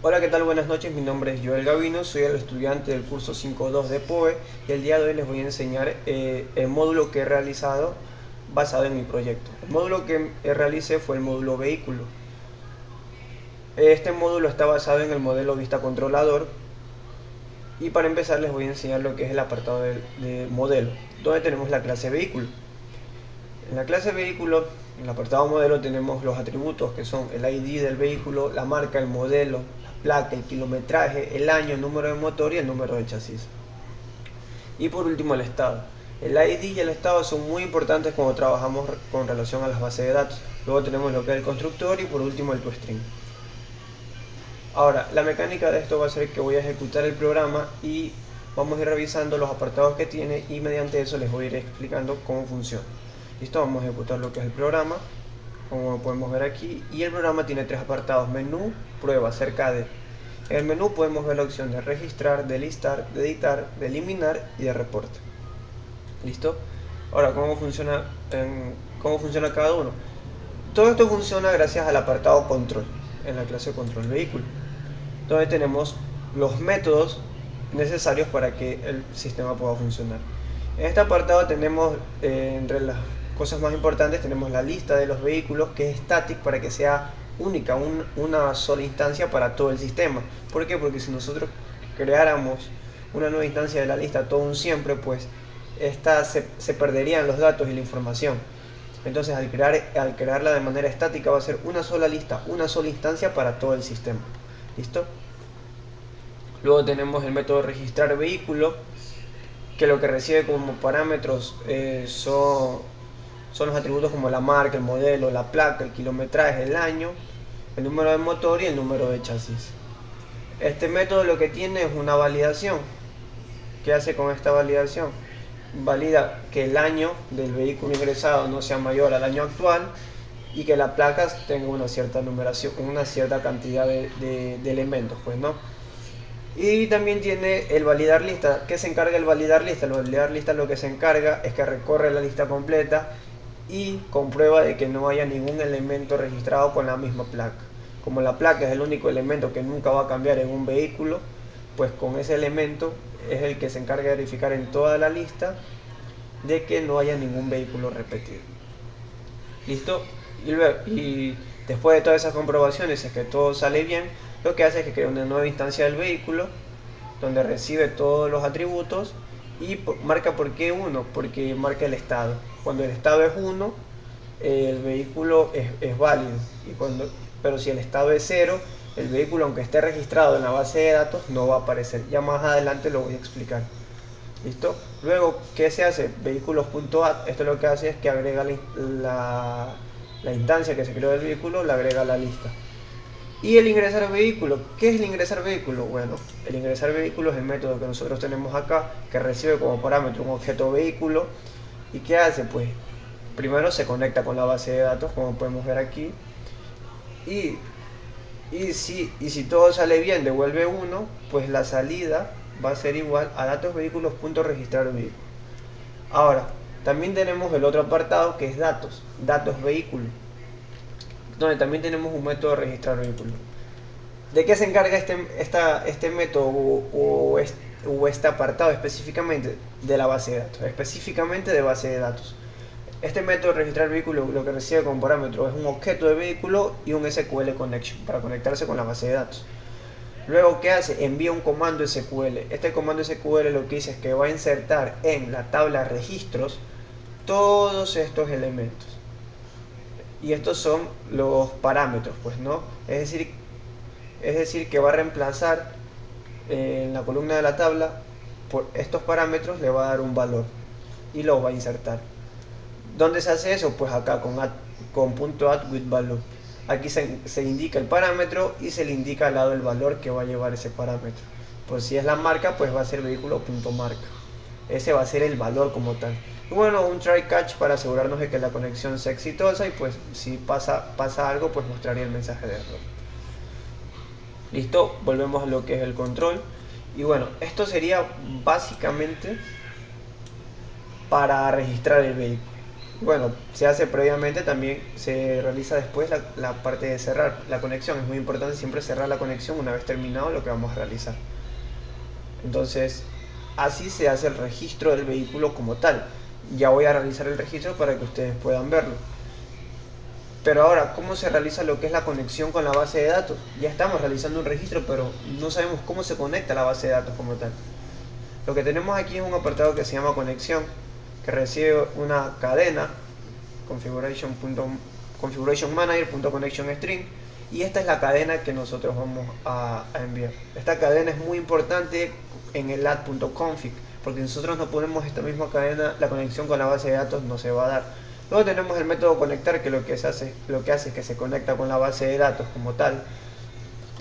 Hola, ¿qué tal? Buenas noches, mi nombre es Joel Gavino, soy el estudiante del curso 5.2 de POE y el día de hoy les voy a enseñar el módulo que he realizado basado en mi proyecto. El módulo que realicé fue el módulo vehículo. Este módulo está basado en el modelo vista controlador y para empezar les voy a enseñar lo que es el apartado de modelo, donde tenemos la clase vehículo. En la clase vehículo, en el apartado modelo tenemos los atributos que son el ID del vehículo, la marca, el modelo, la placa, el kilometraje, el año, el número de motor y el número de chasis. Y por último el estado. El ID y el estado son muy importantes cuando trabajamos con relación a las bases de datos. Luego tenemos lo que es el constructor y por último el toString. Ahora, la mecánica de esto va a ser que voy a ejecutar el programa y vamos a ir revisando los apartados que tiene y mediante eso les voy a ir explicando cómo funciona. Listo, vamos a ejecutar lo que es el programa, como podemos ver aquí, y el programa tiene tres apartados: menú, prueba, cerca de. En el menú podemos ver la opción de registrar, de listar, de editar, de eliminar y de reporte. ¿Listo? Ahora, cómo funciona cada uno? Todo esto funciona gracias al apartado control, en la clase control vehículo, donde tenemos los métodos necesarios para que el sistema pueda funcionar. En este apartado tenemos, entre las cosas más importantes, tenemos la lista de los vehículos, que es static, para que sea única, una sola instancia para todo el sistema. ¿Por qué? Porque si nosotros creáramos una nueva instancia de la lista todo un siempre, pues se perderían los datos y la información. Entonces al crearla de manera estática va a ser una sola lista, una sola instancia para todo el sistema. ¿Listo? Luego tenemos el método registrar vehículo, que lo que recibe como parámetros son los atributos como la marca, el modelo, la placa, el kilometraje, el año, el número de motor y el número de chasis. Este método lo que tiene es una validación. ¿Qué hace con esta validación? Valida que el año del vehículo ingresado no sea mayor al año actual y que la placa tenga una cierta numeración, una cierta cantidad de elementos, pues, ¿no? Y también tiene el validar lista. ¿Qué se encarga el validar lista? El validar lista lo que se encarga es que recorre la lista completa y comprueba de que no haya ningún elemento registrado con la misma placa. Como la placa es el único elemento que nunca va a cambiar en un vehículo, pues con ese elemento es el que se encarga de verificar en toda la lista de que no haya ningún vehículo repetido. ¿Listo? Y después de todas esas comprobaciones, es que todo sale bien, lo que hace es que crea una nueva instancia del vehículo donde recibe todos los atributos y marca por qué 1, porque marca el estado. Cuando el estado es 1, el vehículo es válido, pero si el estado es 0, el vehículo, aunque esté registrado en la base de datos, no va a aparecer. Ya más adelante lo voy a explicar. ¿Listo? Luego, ¿qué se hace? Vehículos.add, esto lo que hace es que agrega la instancia que se creó del vehículo, la agrega a la lista. Y el ingresar vehículo, ¿qué es el ingresar vehículo? Bueno, el ingresar vehículo es el método que nosotros tenemos acá, que recibe como parámetro un objeto vehículo. ¿Y qué hace? Pues primero se conecta con la base de datos, como podemos ver aquí, y si todo sale bien, devuelve 1, pues la salida va a ser igual a datosvehículos.registrar vehículo. Ahora, también tenemos el otro apartado que es datos vehículo, donde también tenemos un método de registrar vehículo. ¿De qué se encarga este método o este apartado específicamente? De la base de datos, específicamente de base de datos. Este método de registrar vehículo lo que recibe como parámetro es un objeto de vehículo y un SQL connection para conectarse con la base de datos. Luego, ¿qué hace? Envía un comando SQL. Este comando SQL lo que dice es que va a insertar en la tabla registros todos estos elementos. Y estos son los parámetros, pues, ¿no? Es decir que va a reemplazar en la columna de la tabla por estos parámetros, le va a dar un valor y lo va a insertar. ¿Dónde se hace eso? Pues acá con .add_with_value. Aquí se indica el parámetro y se le indica al lado el valor que va a llevar ese parámetro. Pues si es la marca, pues va a ser vehículo.marca. Ese va a ser el valor como tal. Y bueno, un try catch para asegurarnos de que la conexión sea exitosa y pues si pasa algo, pues mostraría el mensaje de error. Listo, volvemos a lo que es el control. Y bueno, esto sería básicamente para registrar el vehículo. Bueno, se hace previamente, también se realiza después la parte de cerrar la conexión. Es muy importante siempre cerrar la conexión una vez terminado lo que vamos a realizar. Entonces, así se hace el registro del vehículo como tal. Ya voy a realizar el registro para que ustedes puedan verlo. Pero ahora, ¿cómo se realiza lo que es la conexión con la base de datos? Ya estamos realizando un registro, pero no sabemos cómo se conecta la base de datos como tal. Lo que tenemos aquí es un apartado que se llama conexión, que recibe una cadena, configuration manager.connectionString, y esta es la cadena que nosotros vamos a enviar. Esta cadena es muy importante en el add.config, porque si nosotros no ponemos esta misma cadena, la conexión con la base de datos no se va a dar. Luego tenemos el método conectar, que lo que hace es que se conecta con la base de datos como tal,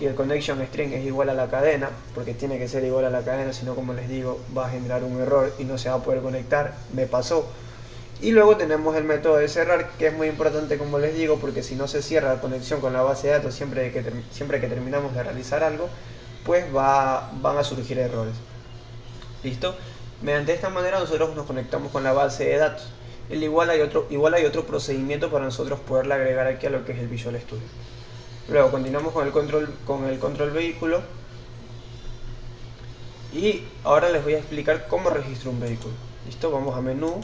y el connection string es igual a la cadena, porque tiene que ser igual a la cadena, si no, como les digo, va a generar un error y no se va a poder conectar. Me pasó. Y luego tenemos el método de cerrar, que es muy importante, como les digo, porque si no se cierra la conexión con la base de datos siempre que terminamos de realizar algo, pues van a surgir errores. ¿Listo? Mediante esta manera nosotros nos conectamos con la base de datos. Igual hay otro procedimiento para nosotros poderle agregar aquí a lo que es el Visual Studio. Luego continuamos con el control vehículo, y ahora les voy a explicar cómo registro un vehículo. ¿Listo? Vamos a menú,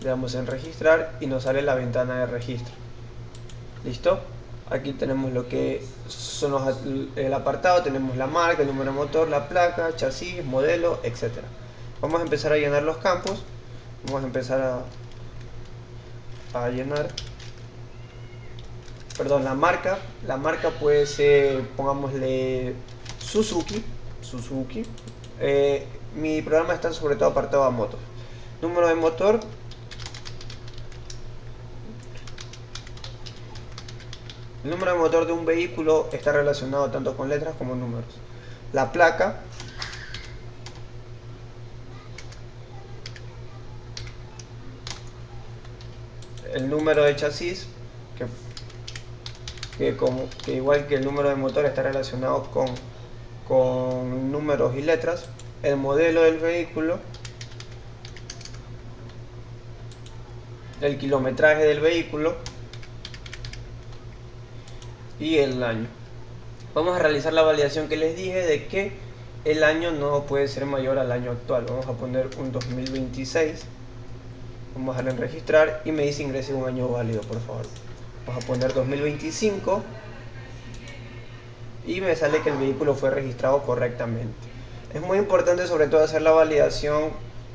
le damos en registrar y nos sale la ventana de registro. ¿Listo? Aquí tenemos lo que son el apartado, tenemos la marca, el número de motor, la placa, chasis, modelo, etc. Vamos a empezar a llenar los campos. Vamos a empezar a llenar, perdón, la marca puede ser, pongámosle Suzuki. Mi programa está sobre todo apartado a motos. Número de motor, el número de motor de un vehículo está relacionado tanto con letras como números. La placa, el número de chasis, que igual que el número de motor está relacionado con números y letras. El modelo del vehículo, el kilometraje del vehículo y el año. Vamos a realizar la validación que les dije de que el año no puede ser mayor al año actual. Vamos a poner un 2026. Vamos a darle en registrar y me dice ingrese un año válido, por favor. Vamos a poner 2025 y me sale que el vehículo fue registrado correctamente. Es muy importante sobre todo hacer la validación,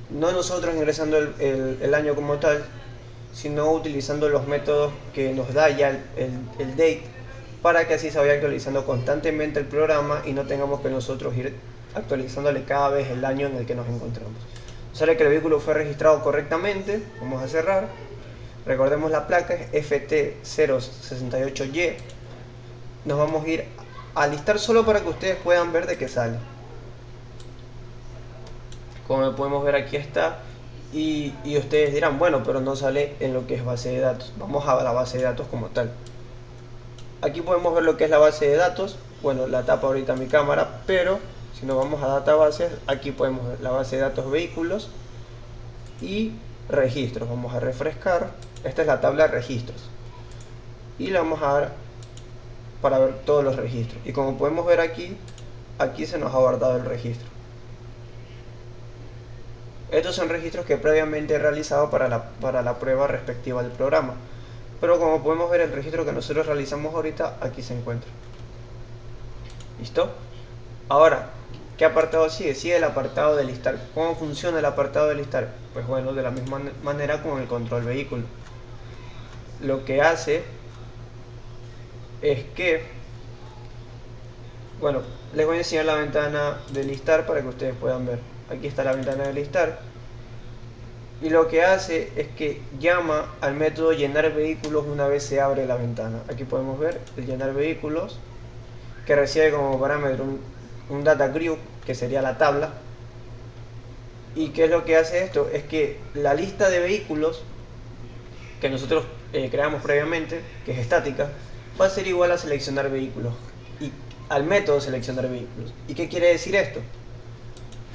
no nosotros ingresando el año como tal, sino utilizando los métodos que nos da ya el date, para que así se vaya actualizando constantemente el programa y no tengamos que nosotros ir actualizándole cada vez el año en el que nos encontramos. Sale que el vehículo fue registrado correctamente. Vamos a cerrar. Recordemos la placa es FT068Y. Nos vamos a ir a listar solo para que ustedes puedan ver de qué sale. Como podemos ver, aquí está. Y ustedes dirán, bueno, pero no sale en lo que es base de datos. Vamos a la base de datos como tal. Aquí podemos ver lo que es la base de datos. Bueno, la tapa ahorita mi cámara, pero si nos vamos a databases, aquí podemos ver la base de datos vehículos y registros. Vamos a refrescar. Esta es la tabla de registros y le vamos a dar para ver todos los registros. Y como podemos ver aquí se nos ha guardado el registro. Estos son registros que previamente he realizado para la prueba respectiva del programa. Pero como podemos ver, el registro que nosotros realizamos ahorita aquí se encuentra. ¿Listo? Ahora, ¿qué apartado sigue? Sigue el apartado de listar. ¿Cómo funciona el apartado de listar? Pues bueno, de la misma manera con el control vehículo. Lo que hace es que, bueno, les voy a enseñar la ventana de listar para que ustedes puedan ver. Aquí está la ventana de listar. Y lo que hace es que llama al método llenar vehículos una vez se abre la ventana. Aquí podemos ver el llenar vehículos, que recibe como parámetro un data group, que sería la tabla. ¿Y qué es lo que hace esto? Es que la lista de vehículos que nosotros creamos previamente, que es estática, va a ser igual a seleccionar vehículos y al método seleccionar vehículos. ¿Y qué quiere decir esto?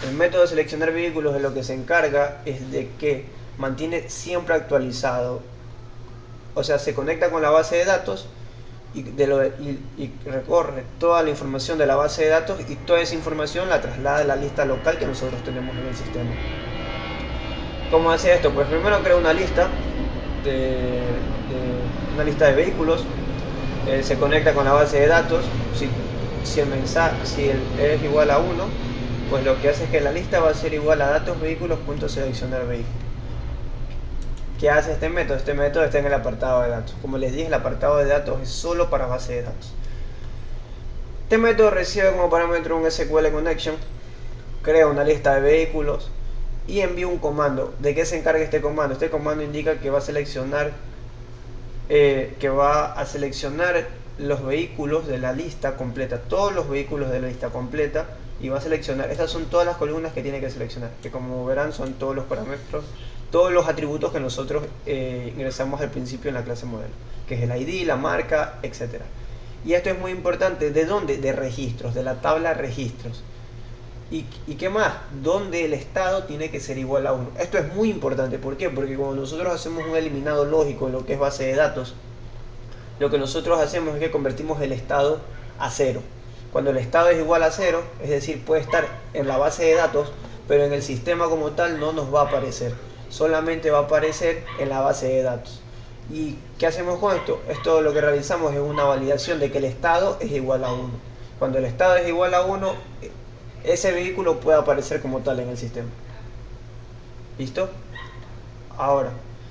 El método de seleccionar vehículos de lo que se encarga es de que mantiene siempre actualizado o sea, se conecta con la base de datos y recorre toda la información de la base de datos, y toda esa información la traslada a la lista local que nosotros tenemos en el sistema. ¿Cómo hace esto? Pues primero crea una lista de vehículos, se conecta con la base de datos. Si el es igual a 1, pues lo que hace es que la lista va a ser igual a datos vehículos.seleccionar vehículo. ¿Qué hace este método? Este método está en el apartado de datos. Como les dije, el apartado de datos es solo para base de datos. Este método recibe como parámetro un SQL connection, crea una lista de vehículos y envía un comando. ¿De qué se encarga este comando? Este comando indica que va a seleccionar los vehículos de la lista completa, todos los vehículos de la lista completa, y va a seleccionar, estas son todas las columnas que tiene que seleccionar, que como verán son todos los parámetros, todos los atributos que nosotros ingresamos al principio en la clase modelo, que es el ID, la marca, etc. Y esto es muy importante. ¿De dónde? De registros, de la tabla registros. ¿Y qué más? Donde el estado tiene que ser igual a 1. Esto es muy importante. ¿Por qué? Porque cuando nosotros hacemos un eliminado lógico en lo que es base de datos, lo que nosotros hacemos es que convertimos el estado a 0. Cuando el estado es igual a 0, es decir, puede estar en la base de datos, pero en el sistema como tal no nos va a aparecer. Solamente va a aparecer en la base de datos. ¿Y qué hacemos con esto? Esto lo que realizamos es una validación de que el estado es igual a 1. Cuando el estado es igual a 1, ese vehículo puede aparecer como tal en el sistema. ¿Listo? Ahora,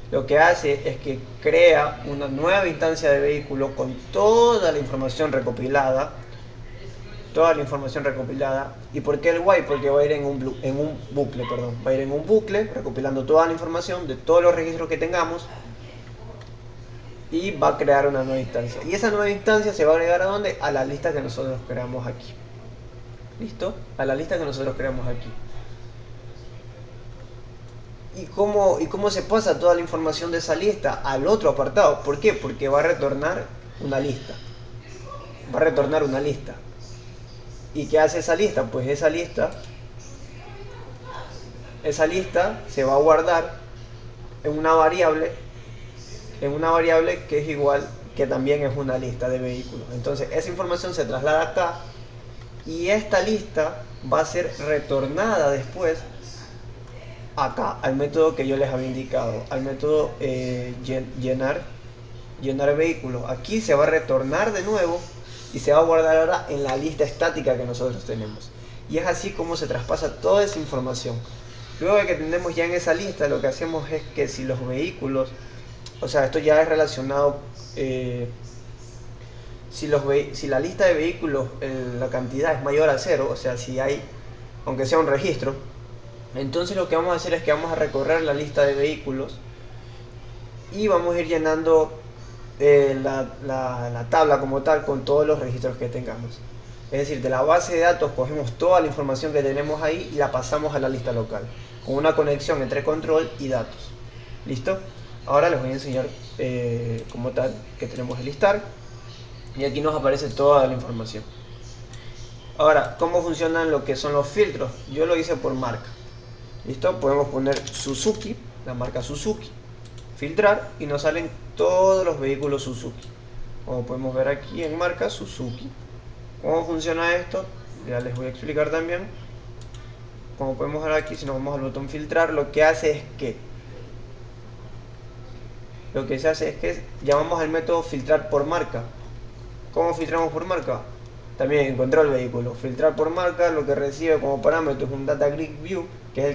lo que hace es que crea una nueva instancia de vehículo con toda la información recopilada. ¿Y por qué el while? Porque va a ir en un bucle, va a ir en un bucle recopilando toda la información de todos los registros que tengamos, y va a crear una nueva instancia. Y esa nueva instancia se va a agregar ¿a dónde? A la lista que nosotros creamos aquí. ¿Listo? A la lista que nosotros creamos aquí. ¿Y cómo se pasa toda la información de esa lista al otro apartado? ¿Por qué? Porque va a retornar una lista. ¿Y qué hace esa lista? Pues esa lista se va a guardar en una variable que es igual, que también es una lista de vehículos. Entonces esa información se traslada acá, y esta lista va a ser retornada después acá al método que yo les había indicado, al método llenar vehículos. Aquí se va a retornar de nuevo y se va a guardar ahora en la lista estática que nosotros tenemos. Y es así como se traspasa toda esa información. Luego de que tenemos ya en esa lista, lo que hacemos es que si los vehículos, o sea, esto ya es relacionado, si la lista de vehículos, la cantidad es mayor a 0, o sea, si hay, aunque sea un registro, entonces lo que vamos a hacer es que vamos a recorrer la lista de vehículos y vamos a ir llenando la tabla como tal con todos los registros que tengamos. Es decir, de la base de datos cogemos toda la información que tenemos ahí y la pasamos a la lista local, con una conexión entre control y datos. ¿Listo? Ahora les voy a enseñar como tal que tenemos el listar, y aquí nos aparece toda la información. Ahora, ¿cómo funcionan lo que son los filtros? Yo lo hice por marca. ¿Listo? Podemos poner Suzuki, la marca Suzuki, filtrar, y nos salen todos los vehículos Suzuki. Como podemos ver aquí en marca Suzuki. ¿Cómo funciona esto? Ya les voy a explicar también. Como podemos ver aquí, si nos vamos al botón filtrar, lo que hace es que llamamos al método filtrar por marca. ¿Cómo filtramos por marca? También encontrar el vehículo. Filtrar por marca, lo que recibe como parámetro es un data grid view, que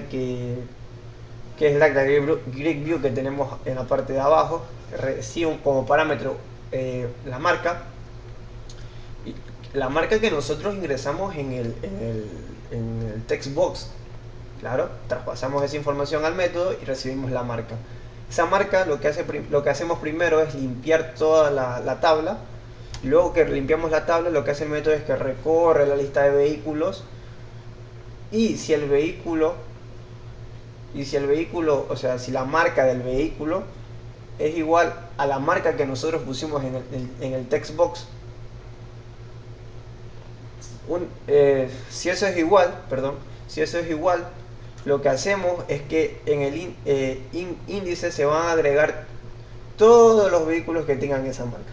es el data grid view que tenemos en la parte de abajo. Recibe como parámetro la marca que nosotros ingresamos en el text box. Claro, traspasamos esa información al método y recibimos la marca. Esa marca, lo que hacemos primero es limpiar toda la tabla. Luego que limpiamos la tabla, lo que hace el método es que recorre la lista de vehículos, y si el vehículo, o sea, si la marca del vehículo es igual a la marca que nosotros pusimos en el text box, si eso es igual, lo que hacemos es que en el índice se van a agregar todos los vehículos que tengan esa marca,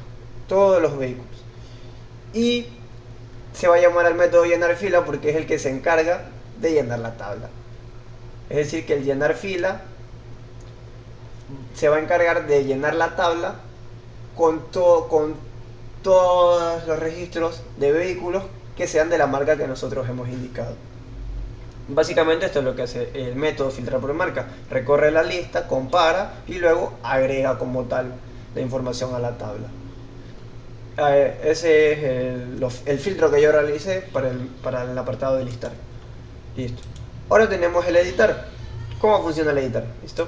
todos los vehículos. Y se va a llamar al método llenar fila porque es el que se encarga de llenar la tabla. Es decir, que el llenar fila se va a encargar de llenar la tabla con todos los registros de vehículos que sean de la marca que nosotros hemos indicado. Básicamente esto es lo que hace el método filtrar por marca. Recorre la lista, compara y luego agrega como tal la información a la tabla. Ese es el filtro que yo realicé para el apartado de listar. Listo. Ahora tenemos el editar. ¿Cómo funciona el editar? ¿Listo?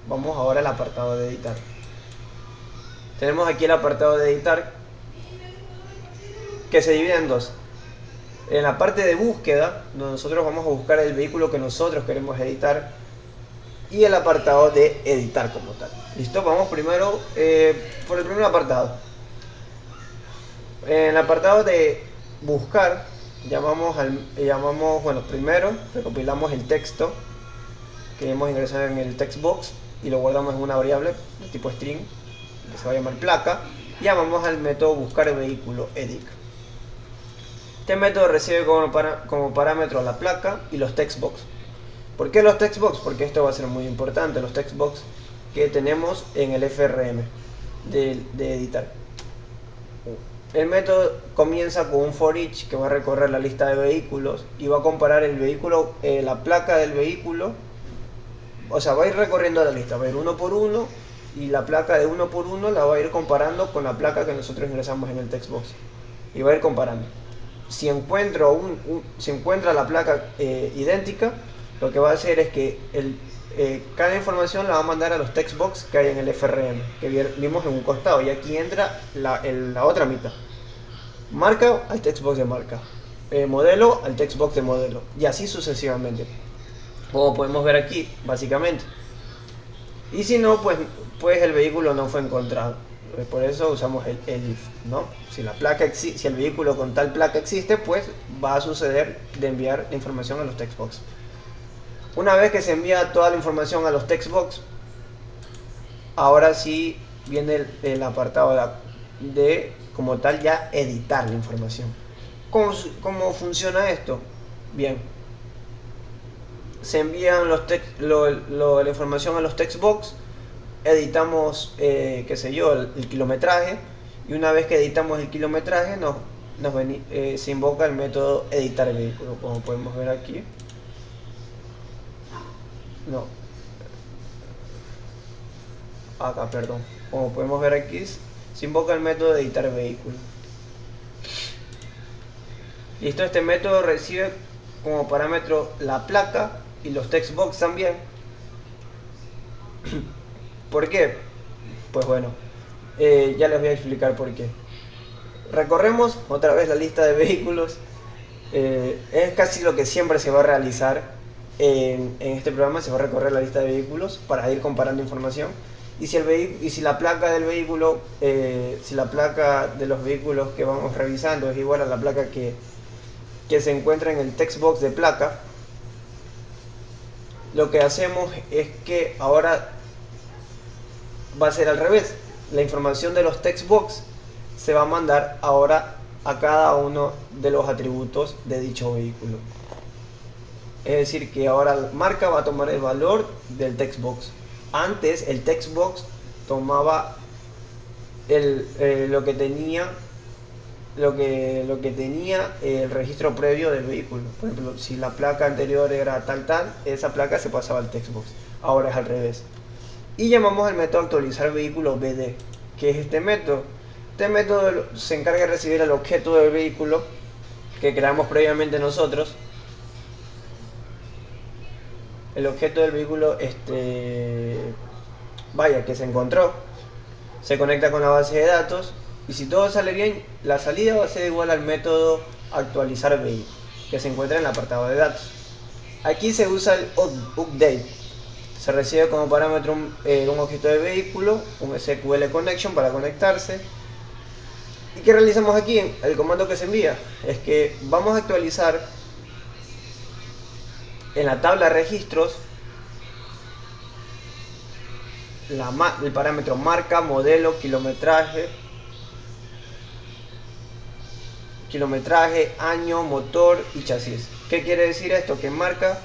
Vamos ahora al apartado de editar. Tenemos aquí el apartado de editar que se divide en dos. En la parte de búsqueda, donde nosotros vamos a buscar el vehículo que nosotros queremos editar, y el apartado de editar como tal. ¿Listo? Vamos primero por el primer apartado. En el apartado de buscar, bueno, primero recopilamos el texto que hemos ingresado en el text box y lo guardamos en una variable de tipo string que se va a llamar placa. Llamamos al método buscar vehículo edic. Este método recibe como parámetro la placa y los text box. ¿Por qué los text box? Porque esto va a ser muy importante, los text box que tenemos en el FRM de editar. El método comienza con un for each que va a recorrer la lista de vehículos y va a comparar el vehículo, la placa del vehículo, o sea, va a ir recorriendo la lista, va a ir uno por uno y la placa de uno por uno la va a ir comparando con la placa que nosotros ingresamos en el text box y va a ir comparando. Si encuentra la placa idéntica, lo que va a hacer es que cada información la va a mandar a los text box que hay en el FRM, que vimos en un costado, y aquí entra la otra mitad. Marca al text box de marca, modelo al text box de modelo, y así sucesivamente, como podemos ver aquí, básicamente. Y si no, pues el vehículo no fue encontrado. Por eso usamos el if, ¿no? Si el vehículo con tal placa existe, pues va a suceder de enviar la información a los text box. Una vez que se envía toda la información a los text box, ahora sí viene el apartado de como tal ya editar la información. ¿Cómo funciona esto? Bien, se envían la información a los text box, editamos qué sé yo, el kilometraje, y una vez que editamos el kilometraje se invoca el método editar el vehículo, como podemos ver aquí. Perdón. Como podemos ver aquí, se invoca el método de editar vehículo. Listo, este método recibe como parámetro la placa y los text box también. ¿Por qué? Pues bueno, ya les voy a explicar por qué. Recorremos otra vez la lista de vehículos. Es casi lo que siempre se va a realizar en este programa. Se va a recorrer la lista de vehículos para ir comparando información. Y si la placa del vehículo, si la placa de los vehículos que vamos revisando es igual a la placa que se encuentra en el text box de placa, lo que hacemos es que ahora va a ser al revés. La información de los text box se va a mandar ahora a cada uno de los atributos de dicho vehículo. Es decir, que ahora la marca va a tomar el valor del text box. Antes el text box tomaba lo que tenía el registro previo del vehículo. Por ejemplo, si la placa anterior era tal, esa placa se pasaba al text box. Ahora es al revés. Y llamamos al método actualizar vehículo BD, que es este método. Este método se encarga de recibir el objeto del vehículo que creamos previamente nosotros. El objeto del vehículo que se encontró, se conecta con la base de datos, y si todo sale bien, la salida va a ser igual al método actualizar vehículo, que se encuentra en el apartado de datos. Aquí se usa el update. Se recibe como parámetro un objeto de vehículo, un SQL connection para conectarse. ¿Y qué realizamos aquí? El comando que se envía es que vamos a actualizar en la tabla de registros el parámetro marca, modelo, kilometraje, año, motor y chasis. ¿Qué quiere decir esto? Que marca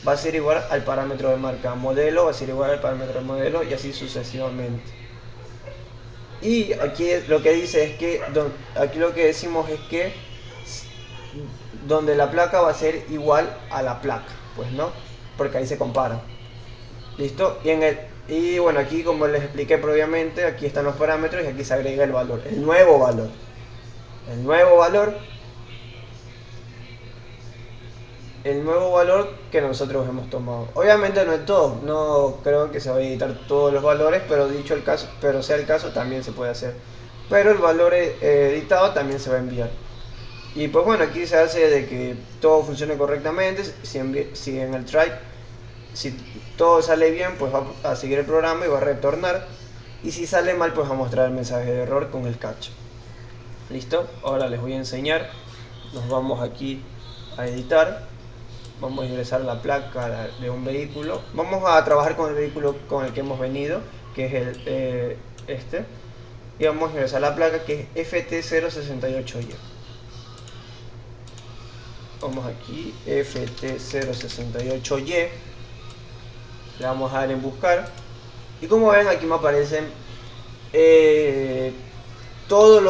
va a ser igual al parámetro de marca, modelo va a ser igual al parámetro de modelo y así sucesivamente. Y aquí lo que dice es que, aquí lo que decimos es que donde la placa va a ser igual a la placa, pues no, porque ahí se compara. ¿Listo? Y bueno, aquí como les expliqué previamente, aquí están los parámetros y aquí se agrega el valor, el nuevo valor. El nuevo valor que nosotros hemos tomado. Obviamente no es todo, no creo que se vaya a editar todos los valores, pero sea el caso también se puede hacer. Pero el valor editado también se va a enviar. Y pues bueno, aquí se hace de que todo funcione correctamente. Si en el try, si todo sale bien, pues va a seguir el programa y va a retornar. Y si sale mal, pues va a mostrar el mensaje de error con el catch. ¿Listo? Ahora les voy a enseñar. Nos vamos aquí a editar. Vamos a ingresar la placa de un vehículo. Vamos a trabajar con el vehículo con el que hemos venido, que es este. Y vamos a ingresar la placa que es FT068Y. Vamos aquí, FT068Y. Le vamos a dar en buscar. Y como ven, aquí me aparecen todos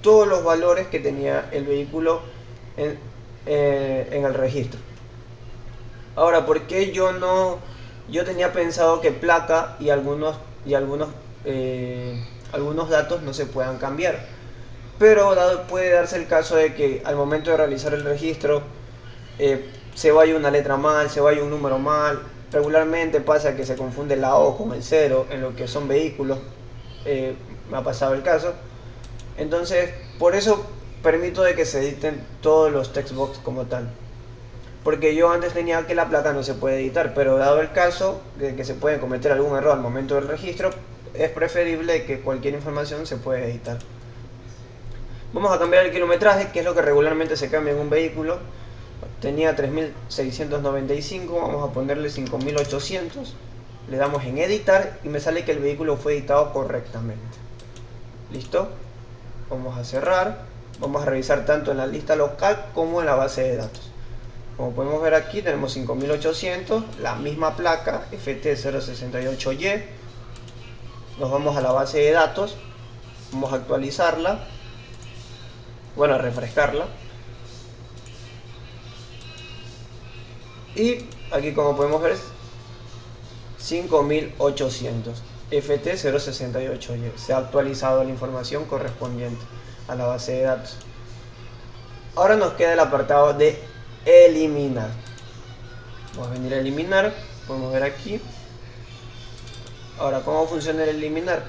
los valores que tenía el vehículo en el registro. Ahora, ¿por qué yo tenía pensado que placa y algunos datos no se puedan cambiar? Pero puede darse el caso de que al momento de realizar el registro se vaya una letra mal, se vaya un número mal. Regularmente pasa que se confunde la O con el 0 en lo que son vehículos. Me ha pasado el caso. Entonces, por eso permito de que se editen todos los textbox como tal. Porque yo antes tenía que la placa no se puede editar, pero dado el caso de que se puede cometer algún error al momento del registro, es preferible que cualquier información se pueda editar. Vamos a cambiar el kilometraje, que es lo que regularmente se cambia en un vehículo. Tenía 3.695, vamos a ponerle 5.800. Le damos en editar y me sale que el vehículo fue editado correctamente. ¿Listo? Vamos a cerrar. Vamos a revisar tanto en la lista local como en la base de datos. Como podemos ver aquí tenemos 5.800, la misma placa FT068Y. Nos vamos a la base de datos, vamos a actualizarla, bueno, a refrescarla. Y aquí como podemos ver 5.800 FT068Y. Se ha actualizado la información correspondiente a la base de datos. Ahora nos queda el apartado de eliminar. Vamos a venir a eliminar, podemos ver aquí. Ahora, ¿cómo funciona el eliminar?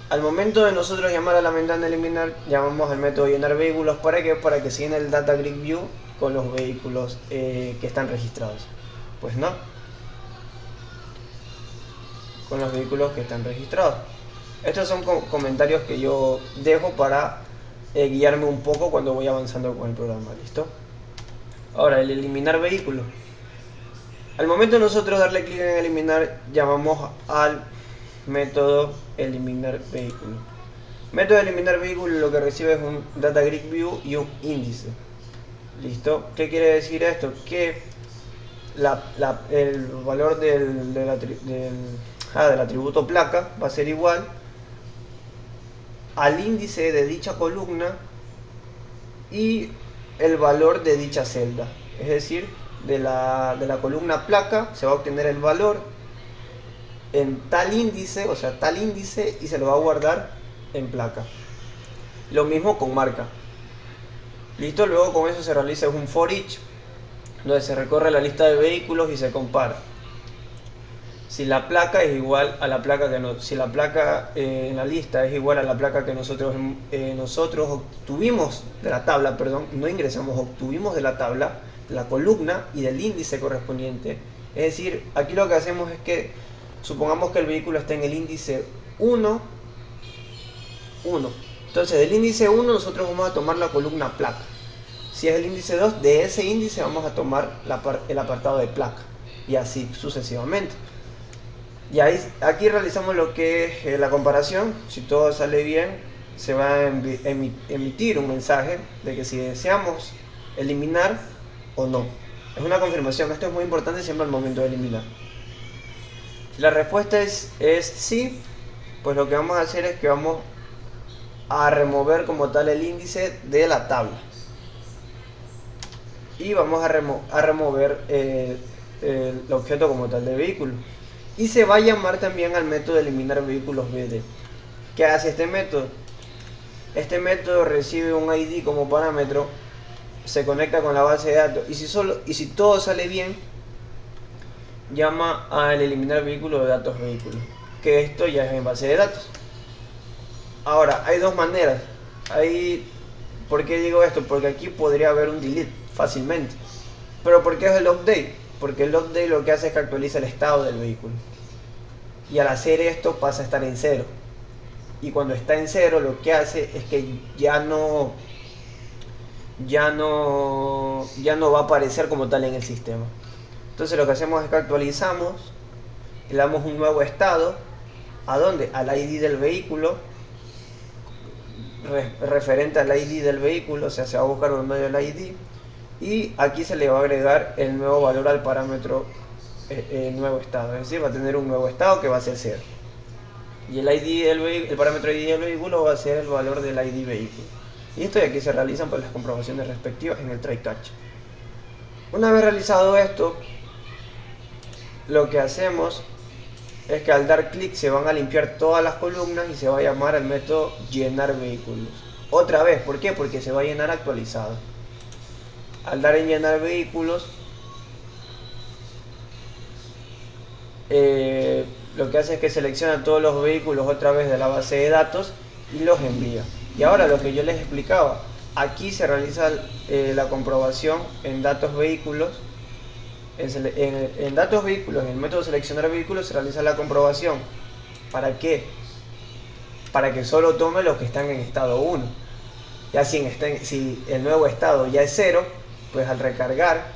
Al momento de nosotros llamar a la ventana de eliminar, llamamos al método llenar vehículos. ¿Para qué? Para que se llene el data grid view con los vehículos que están registrados. Pues no, con los vehículos que están registrados. Estos son comentarios que yo dejo para guiarme un poco cuando voy avanzando con el programa. ¿Listo? Ahora, el eliminar vehículo. Al momento de nosotros darle clic en eliminar, llamamos al método eliminar vehículo. Método eliminar vehículo lo que recibe es un data grid view y un índice. ¿Listo? ¿Qué quiere decir esto? Que el valor del atributo placa va a ser igual al índice de dicha columna y el valor de dicha celda. Es decir, de la columna placa se va a obtener el valor en tal índice, o sea, tal índice, y se lo va a guardar en placa. Lo mismo con marca. Listo, luego con eso se realiza un for each, donde se recorre la lista de vehículos y se compara. Si la placa es igual a la placa si la placa en la lista es igual a la placa que nosotros obtuvimos de la tabla, no ingresamos, obtuvimos de la tabla, de la columna y del índice correspondiente. Es decir, aquí lo que hacemos es que supongamos que el vehículo está en el índice 1. Entonces del índice 1 nosotros vamos a tomar la columna placa. Si es el índice 2, de ese índice vamos a tomar el apartado de placa. Y así sucesivamente. Y ahí, aquí realizamos lo que es la comparación. Si todo sale bien, se va a emitir un mensaje de que si deseamos eliminar o no. Es una confirmación. Esto es muy importante siempre al momento de eliminar. Si la respuesta es sí, pues lo que vamos a hacer es que vamos a remover como tal el índice de la tabla. Y vamos a remover el objeto como tal de vehículo. Y se va a llamar también al método de eliminar vehículos BD. ¿Qué hace este método? Este método recibe un ID como parámetro, se conecta con la base de datos y si todo sale bien, llama al eliminar vehículo de datos vehículos, que esto ya es en base de datos. Ahora, hay dos maneras. ¿Por qué digo esto? Porque aquí podría haber un delete fácilmente. Pero ¿por qué es el update? Porque el update lo que hace es que actualiza el estado del vehículo. Y al hacer esto pasa a estar en cero. Y cuando está en cero lo que hace es que ya no va a aparecer como tal en el sistema. Entonces lo que hacemos es que actualizamos, le damos un nuevo estado. ¿A dónde? Al ID del vehículo, referente al ID del vehículo, o sea, se va a buscar por medio del ID. Y aquí se le va a agregar el nuevo valor al parámetro nuevo estado, es decir, va a tener un nuevo estado que va a ser 0. Y el parámetro ID del vehículo va a ser el valor del ID vehículo. Y esto de aquí se realizan pues las comprobaciones respectivas en el try catch. Una vez realizado esto, lo que hacemos es que al dar clic se van a limpiar todas las columnas y se va a llamar el método llenar vehículos. Otra vez, ¿por qué? Porque se va a llenar actualizado. Al dar en llenar vehículos, lo que hace es que selecciona todos los vehículos otra vez de la base de datos y los envía. Y ahora lo que yo les explicaba, aquí se realiza la comprobación en datos vehículos. En datos vehículos, en el método seleccionar vehículos se realiza la comprobación. ¿Para qué? Para que solo tome los que están en estado 1. Ya si el nuevo estado ya es 0, pues al recargar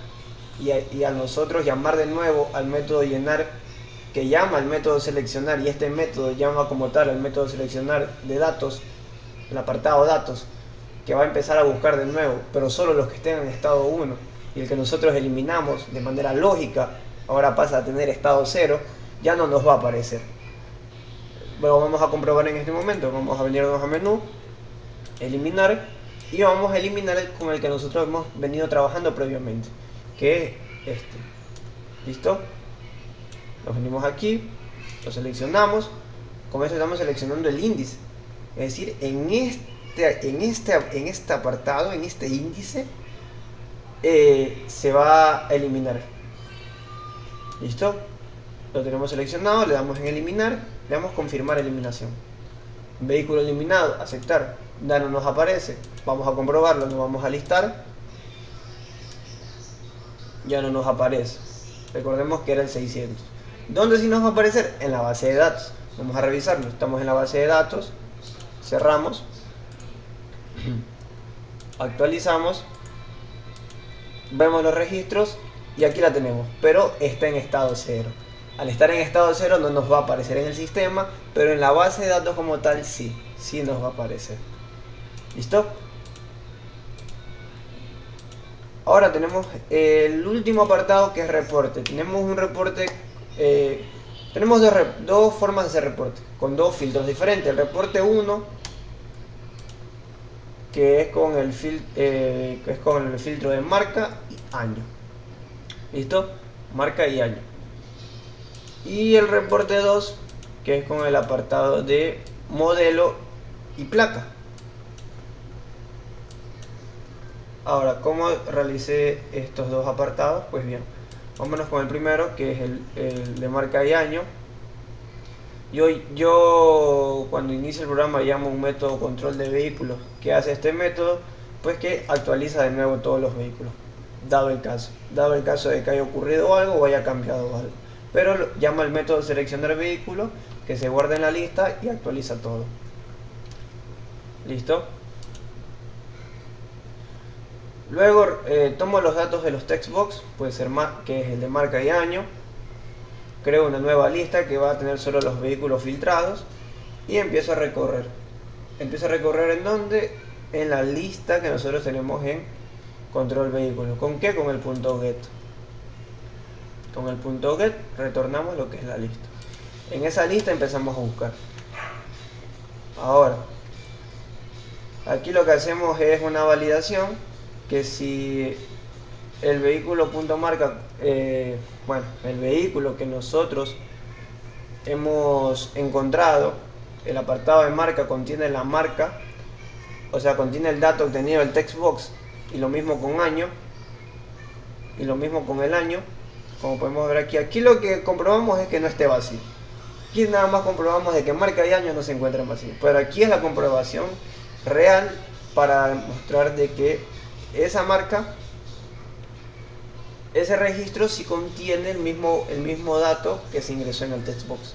y a nosotros llamar de nuevo al método llenar, que llama al método seleccionar, y este método llama como tal al método seleccionar de datos, el apartado datos, que va a empezar a buscar de nuevo, pero solo los que estén en estado 1, y el que nosotros eliminamos de manera lógica ahora pasa a tener estado 0, ya no nos va a aparecer. Bueno, vamos a comprobar en este momento. Vamos a venirnos a menú, eliminar, y vamos a eliminar con el que nosotros hemos venido trabajando previamente, que es este. ¿Listo? Nos venimos aquí, lo seleccionamos. Con esto estamos seleccionando el índice, es decir, en este apartado, en este índice, se va a eliminar. ¿Listo? Lo tenemos seleccionado, le damos en eliminar, le damos confirmar eliminación. Vehículo eliminado, aceptar. Ya no nos aparece. Vamos a comprobarlo, nos vamos a listar. Ya no nos aparece. Recordemos que era el 600. ¿Dónde sí nos va a aparecer? En la base de datos. Vamos a revisarlo. Estamos en la base de datos. Cerramos. Actualizamos. Vemos los registros y aquí la tenemos, pero está en estado 0. Al estar en estado 0 no nos va a aparecer en el sistema, pero en la base de datos como tal sí nos va a aparecer. ¿Listo? Ahora tenemos el último apartado, que es reporte. Tenemos un reporte, tenemos dos formas de hacer reporte, con dos filtros diferentes. El reporte 1, que es con el filtro de marca y año. ¿Listo? Marca y año. Y el reporte 2, que es con el apartado de modelo y placa. Ahora, ¿cómo realicé estos dos apartados? Pues bien, vámonos con el primero, que es el de marca y año. Yo cuando inicio el programa llamo un método control de vehículos. ¿Qué hace este método? Pues que actualiza de nuevo todos los vehículos, dado el caso de que haya ocurrido algo o haya cambiado algo. Pero llama al método seleccionar vehículo, que se guarda en la lista y actualiza todo. ¿Listo? Luego tomo los datos de los textbox, puede ser que es el de marca y año. creo una nueva lista que va a tener solo los vehículos filtrados y empiezo a recorrer. Empiezo a recorrer ¿en dónde? En la lista que nosotros tenemos en control vehículo. ¿Con qué? Con el punto get. Con el punto get retornamos lo que es la lista. En esa lista empezamos a buscar. Ahora, aquí lo que hacemos es una validación que si el vehículo punto marca, bueno, el vehículo que nosotros hemos encontrado, el apartado de marca contiene la marca, o sea, contiene el dato obtenido del text box, y lo mismo con año, y lo mismo con el año, como podemos ver aquí. Aquí lo que comprobamos es que no esté vacío. Aquí nada más comprobamos de que marca y año no se encuentran vacíos, pero aquí es la comprobación real para demostrar de que esa marca, ese registro sí contiene el mismo dato que se ingresó en el text box.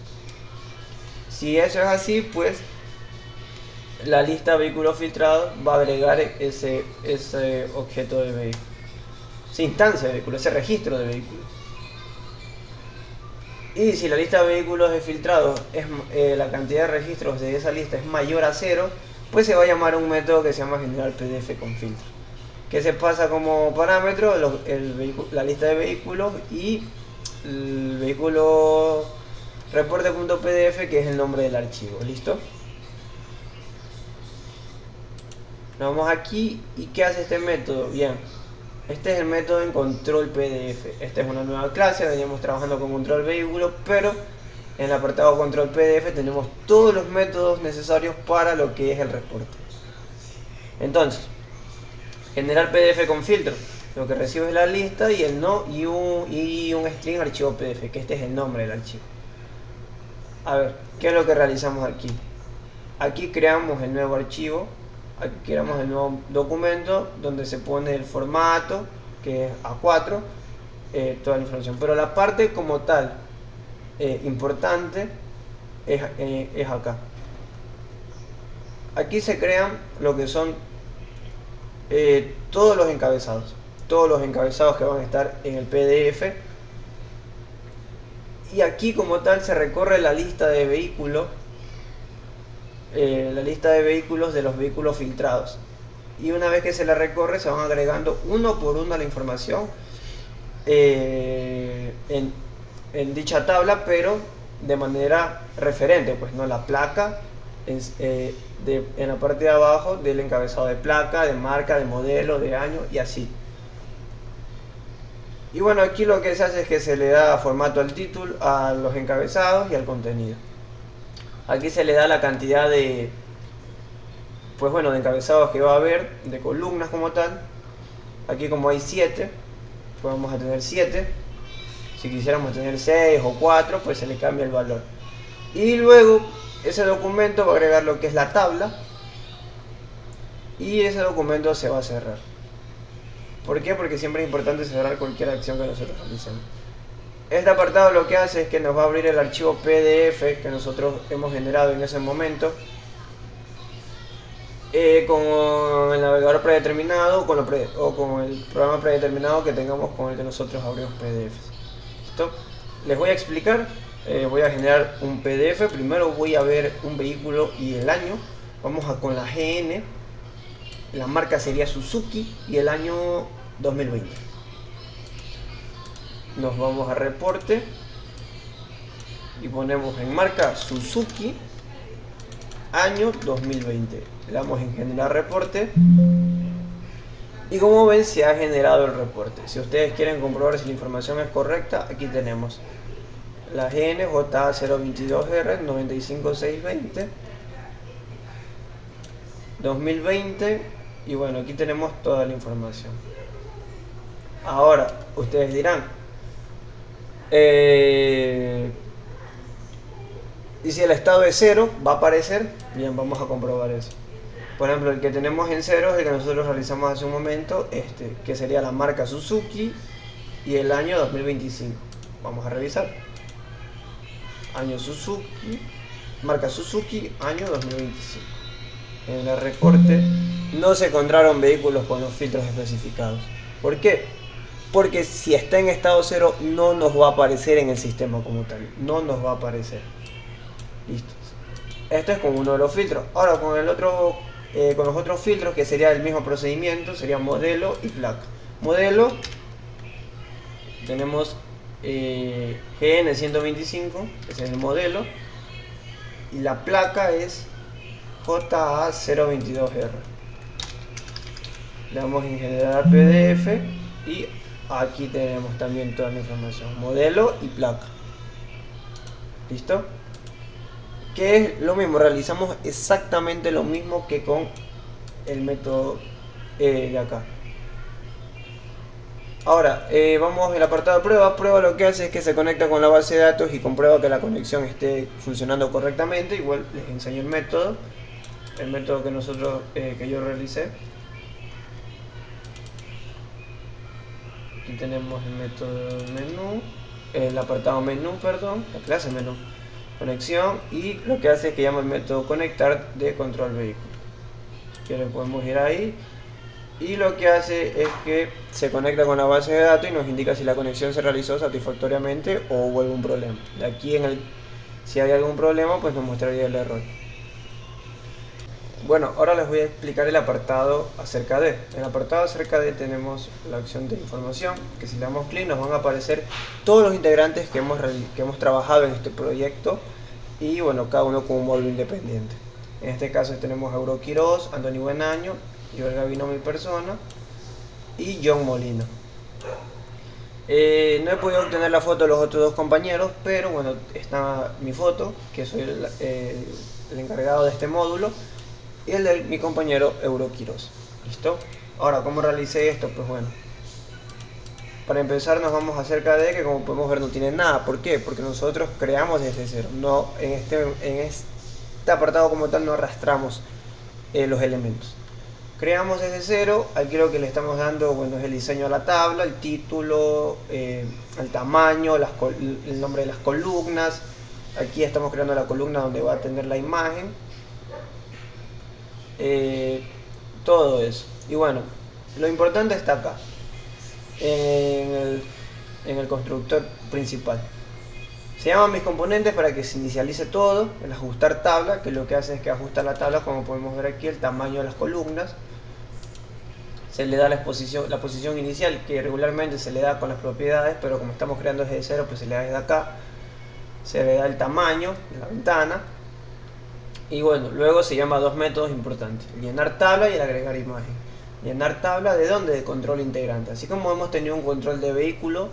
Si eso es así, pues la lista de vehículos filtrados va a agregar ese objeto de vehículo, esa instancia de vehículo, ese registro de vehículo. Y si la lista de vehículos de filtrados la cantidad de registros de esa lista es mayor a 0, pues se va a llamar un método que se llama generar PDF con filtro, que se pasa como parámetro la lista de vehículos y el vehículo reporte.pdf, que es el nombre del archivo. ¿Listo? Nos vamos aquí. ¿Y qué hace este método? Bien, este es el método en control PDF. Esta es una nueva clase, veníamos trabajando con control vehículo, pero en el apartado control PDF tenemos todos los métodos necesarios para lo que es el reporte. Entonces, generar PDF con filtro. Lo que recibe es la lista y el no y un string archivo PDF, que este es el nombre del archivo. A ver, ¿qué es lo que realizamos aquí? Aquí creamos el nuevo archivo, aquí creamos el nuevo documento donde se pone el formato, que es A4, toda la información. Pero la parte como tal importante es acá. Aquí se crean lo que son todos los encabezados que van a estar en el PDF. Y aquí como tal se recorre la lista de vehículos, de los vehículos filtrados, y una vez que se la recorre se van agregando uno por uno la información en dicha tabla, pero de manera referente, pues no la placa en la parte de abajo del encabezado de placa, de marca, de modelo, de año y así. Y bueno, aquí lo que se hace es que se le da formato al título, a los encabezados y al contenido. Aquí se le da la cantidad de, pues bueno, de encabezados que va a haber, de columnas como tal. Aquí como hay 7, pues vamos a tener 7. Si quisiéramos tener 6 o 4, pues se le cambia el valor. Y luego ese documento va a agregar lo que es la tabla, y ese documento se va a cerrar. ¿Por qué? Porque siempre es importante cerrar cualquier acción que nosotros realicemos. Este apartado lo que hace es que nos va a abrir el archivo PDF que nosotros hemos generado en ese momento, con el navegador predeterminado o con el programa predeterminado que tengamos con el que nosotros abrimos PDFs. ¿Listo? Les voy a explicar. Voy a generar un PDF. Primero voy a ver un vehículo y el año. Vamos con la GN. La marca sería Suzuki y el año 2020. Nos vamos a reporte y ponemos en marca Suzuki año 2020. Le damos en generar reporte y como ven se ha generado el reporte. Si ustedes quieren comprobar si la información es correcta, aquí tenemos la GNJ022R 95620 2020 y bueno, aquí tenemos toda la información. Ahora ustedes dirán, y si el estado es 0, ¿va a aparecer? Bien, vamos a comprobar eso. Por ejemplo, el que tenemos en 0 es el que nosotros realizamos hace un momento, que sería la marca Suzuki y el año 2025. Vamos a revisar. Año Suzuki, marca Suzuki, año 2025. En el reporte no se encontraron vehículos con los filtros especificados. ¿Por qué? porque si está en estado cero no nos va a aparecer en el sistema como tal, no nos va a aparecer. Listo. Esto es con uno de los filtros. Ahora con el otro, con los otros filtros, que sería el mismo procedimiento, sería modelo y placa. Modelo, tenemos GN125, ese es el modelo, y la placa es JA022R. Le damos en generar PDF y aquí tenemos también toda la información, modelo y placa. ¿Listo? Que es lo mismo, realizamos exactamente lo mismo que con el método de acá. Ahora, vamos al apartado de prueba. Prueba lo que hace es que se conecta con la base de datos y comprueba que la conexión esté funcionando correctamente. Igual les enseño el método que nosotros, que yo realicé. Aquí tenemos el método menú, el apartado menú, perdón, la clase menú, conexión, y lo que hace es que llama el método conectar de control vehículo. Si quieren podemos ir ahí, y lo que hace es que se conecta con la base de datos y nos indica si la conexión se realizó satisfactoriamente o hubo algún problema. De aquí si hay algún problema, pues nos mostraría el error. Bueno, ahora les voy a explicar el apartado acerca de. En el apartado acerca de tenemos la opción de información, que si le damos clic nos van a aparecer todos los integrantes que hemos trabajado en este proyecto, y bueno, cada uno con un módulo independiente. En este caso tenemos a Euro Quiroz, Antonio Buenaño, Joel Gavino, mi persona, y John Molina. No he podido obtener la foto de los otros dos compañeros, pero bueno, está mi foto, que soy el encargado de este módulo, y el de mi compañero Euro Quiroz. ¿Listo? Ahora, ¿cómo realicé esto? Pues bueno, para empezar nos vamos acerca de que, como podemos ver, no tiene nada. ¿Por qué? Porque nosotros creamos desde cero. No, en este apartado como tal no arrastramos los elementos. Creamos desde cero. Aquí lo que le estamos dando, bueno, es el diseño a la tabla, el título, el tamaño, el nombre de las columnas. Aquí estamos creando la columna donde va a tener la imagen. Todo eso. Y bueno, lo importante está acá, en el constructor principal. Se llaman mis componentes para que se inicialice todo. El ajustar tabla, que lo que hace es que ajusta la tabla, como podemos ver aquí, el tamaño de las columnas. Se le da la posición inicial, que regularmente se le da con las propiedades, pero como estamos creando desde cero, pues se le da desde acá. Se le da el tamaño de la ventana. Y bueno, luego se llama dos métodos importantes: llenar tabla y el agregar imagen. Llenar tabla, ¿de dónde? De control integrante. Así como hemos tenido un control de vehículo,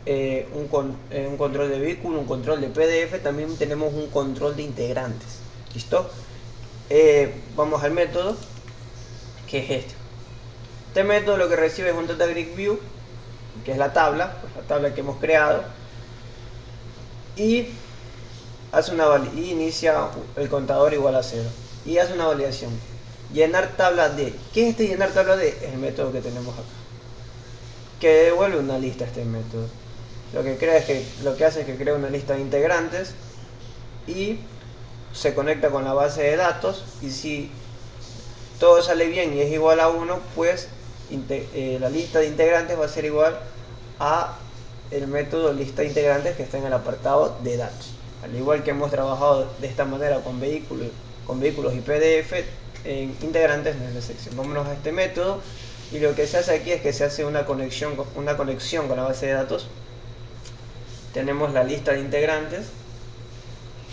un control de vehículo, un control de PDF, también tenemos un control de integrantes. ¿Listo? Vamos al método, que es este. Este método lo que recibe es un Data Grid View, que es la tabla que hemos creado, y inicia el contador igual a 0 y hace una validación. Llenar tabla de. ¿Qué es este llenar tabla de? Es el método que tenemos acá, que devuelve una lista a este método. Lo que hace es que crea una lista de integrantes y se conecta con la base de datos, y si todo sale bien y es igual a 1, pues la lista de integrantes va a ser igual a el método lista de integrantes que está en el apartado de datos. Al igual que hemos trabajado de esta manera con vehículos y PDF, en integrantes no es la sección. Vámonos a este método, y lo que se hace aquí es que se hace una conexión con la base de datos. Tenemos la lista de integrantes,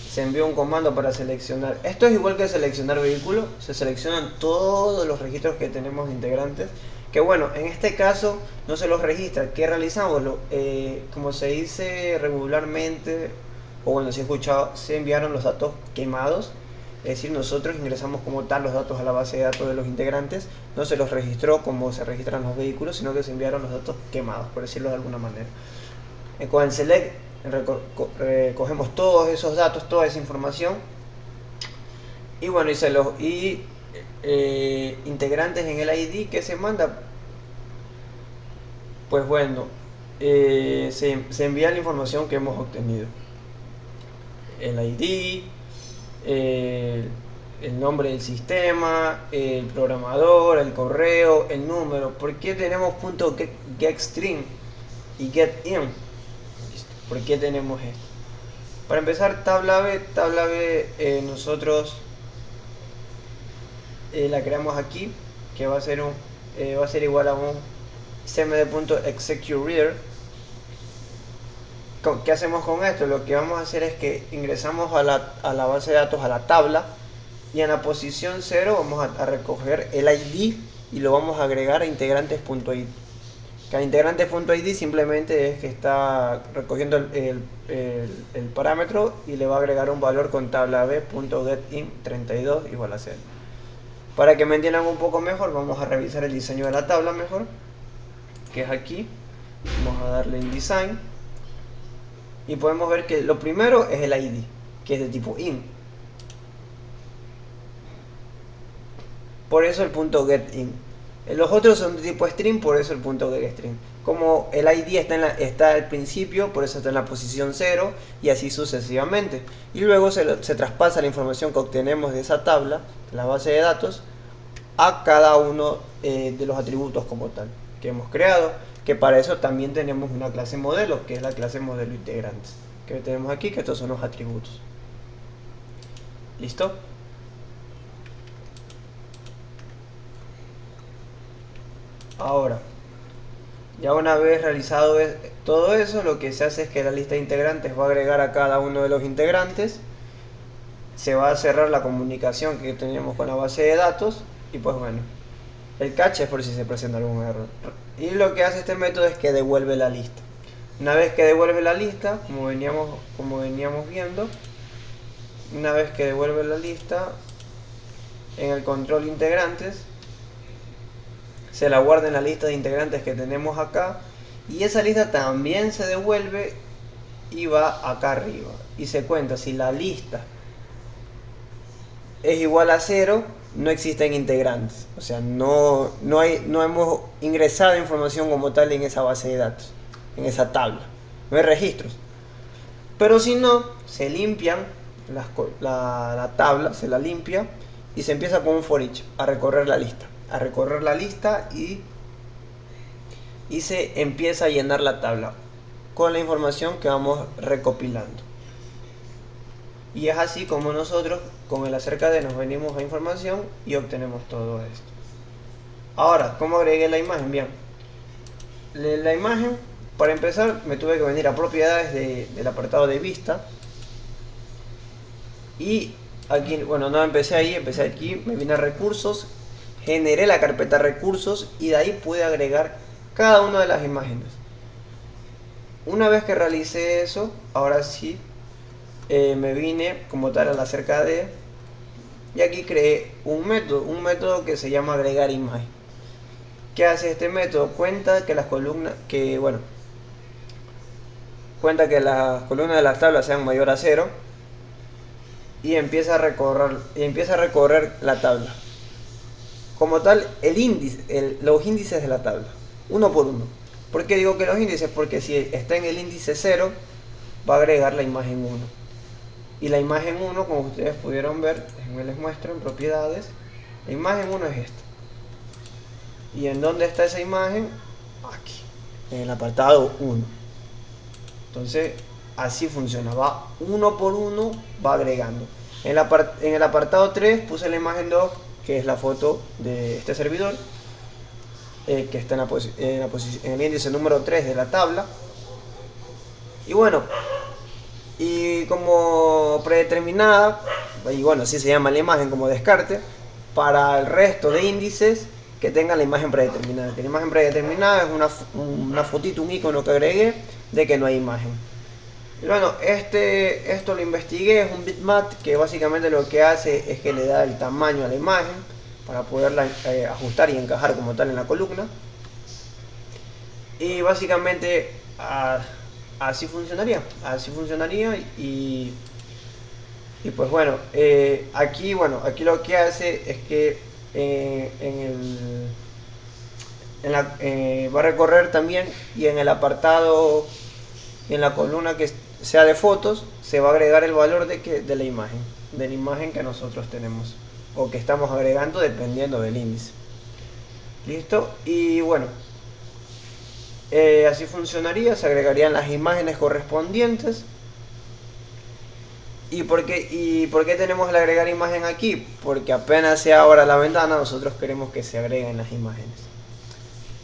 se envía un comando para seleccionar. Esto es igual que seleccionar vehículo, se seleccionan todos los registros que tenemos de integrantes, que bueno, en este caso no se los registra. ¿Qué realizamos? Como se dice regularmente, o bueno, si he escuchado, se enviaron los datos quemados. Es decir, nosotros ingresamos como tal los datos a la base de datos de los integrantes, no se los registró como se registran los vehículos, sino que se enviaron los datos quemados, por decirlo de alguna manera. Con el select recogemos todos esos datos, toda esa información, y bueno, integrantes en el ID que se manda, pues bueno, se envía la información que hemos obtenido, el ID, el nombre del sistema, el programador, el correo, el número. ¿Por qué tenemos .getString y getIn? ¿Por qué tenemos esto? Para empezar, tabla B nosotros la creamos aquí, que va a ser igual a un cmd.executeReader. ¿Qué hacemos con esto? Lo que vamos a hacer es que ingresamos a la base de datos, a la tabla, y en la posición 0 vamos a recoger el ID y lo vamos a agregar a integrantes.id. Que a integrantes.id simplemente es que está recogiendo el parámetro y le va a agregar un valor con tabla b.getIn32 igual a 0. Para que me entiendan un poco mejor, vamos a revisar el diseño de la tabla mejor, que es aquí. Vamos a darle en design y podemos ver que lo primero es el ID, que es de tipo int. Por eso el .getIn. Los otros son de tipo string, por eso el .getString. Como el ID está al principio, por eso está en la posición 0 y así sucesivamente. Y luego se traspasa la información que obtenemos de esa tabla, de la base de datos, a cada uno de los atributos como tal que hemos creado, que para eso también tenemos una clase modelo, que es la clase modelo integrantes, que tenemos aquí, que estos son los atributos. ¿Listo? Ahora, ya una vez realizado todo eso, lo que se hace es que la lista de integrantes va a agregar a cada uno de los integrantes, se va a cerrar la comunicación que tenemos con la base de datos y pues bueno, el cache es por si se presenta algún error. Y lo que hace este método es que devuelve la lista. Una vez que devuelve la lista, como veníamos viendo, una vez que devuelve la lista, en el control integrantes se la guarda en la lista de integrantes que tenemos acá, y esa lista también se devuelve y va acá arriba y se cuenta si la lista es igual a 0, no existen integrantes, o sea, no hemos ingresado información como tal en esa base de datos, en esa tabla, no hay registros. Pero si no, se limpian la tabla, se la limpia y se empieza con un for each a recorrer la lista, y se empieza a llenar la tabla con la información que vamos recopilando. Y es así como nosotros con el acerca de nos venimos a información y obtenemos todo esto. Ahora, ¿cómo agregué la imagen? Bien, la imagen, para empezar me tuve que venir a propiedades del apartado de vista, y aquí, bueno, no empecé ahí, empecé aquí, me vine a recursos, generé la carpeta recursos y de ahí pude agregar cada una de las imágenes. Una vez que realicé eso, ahora sí me vine como tal a la cerca de, y aquí creé un método que se llama agregar imagen. ¿Qué hace este método? Cuenta que las columnas de las tablas sean mayor a 0 y empieza a recorrer la tabla. Como tal, los índices de la tabla, uno por uno. ¿Por qué digo que los índices? Porque si está en el índice 0, va a agregar la imagen 1. Y la imagen 1, como ustedes pudieron ver, les muestro en propiedades, la imagen 1 es esta. ¿Y en dónde está esa imagen? Aquí, en el apartado 1. Entonces, así funciona, va uno por uno, va agregando. En el apartado 3 puse la imagen 2, que es la foto de este servidor, que está en el índice número 3 de la tabla. Y bueno, y como predeterminada, y bueno, así se llama la imagen como descarte, para el resto de índices que tengan la imagen predeterminada. Que la imagen predeterminada es una fotito, un icono que agregué de que no hay imagen. Y bueno, esto lo investigué, es un bitmap que básicamente lo que hace es que le da el tamaño a la imagen para poderla ajustar y encajar como tal en la columna. Y básicamente así funcionaría y pues bueno, aquí lo que hace es que va a recorrer también, y en el apartado, en la columna que sea de fotos, se va a agregar el valor de la imagen que nosotros tenemos. o que estamos agregando dependiendo del índice. ¿Listo? Y bueno, así funcionaría, se agregarían las imágenes correspondientes. ¿Y por qué tenemos el agregar imagen aquí? Porque apenas se abra la ventana, nosotros queremos que se agreguen las imágenes.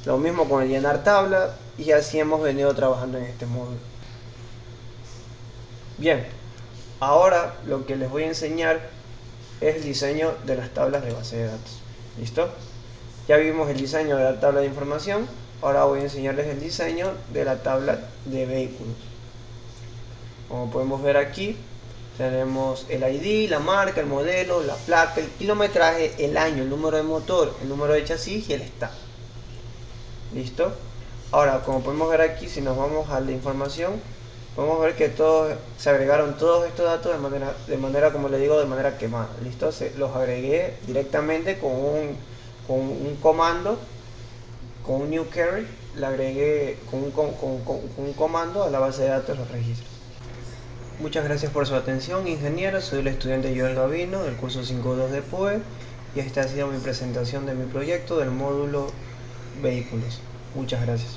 Lo mismo con el llenar tabla, y así hemos venido trabajando en este módulo. Bien, ahora lo que les voy a enseñar es el diseño de las tablas de base de datos. ¿Listo? Ya vimos el diseño de la tabla de información, ahora voy a enseñarles el diseño de la tabla de vehículos. Como podemos ver aquí, tenemos el ID, la marca, el modelo, la placa, el kilometraje, el año, el número de motor, el número de chasis y el estado. ¿Listo? Ahora, como podemos ver aquí, si nos vamos a la información, podemos ver que se agregaron todos estos datos de manera, como le digo, de manera quemada. ¿Listo? Los agregué directamente con un comando, con un new query, le agregué con un comando a la base de datos los registros. Muchas gracias por su atención, ingenieros. Soy el estudiante Joel Gavino del curso 5.2 de POE y esta ha sido mi presentación de mi proyecto del módulo Vehículos. Muchas gracias.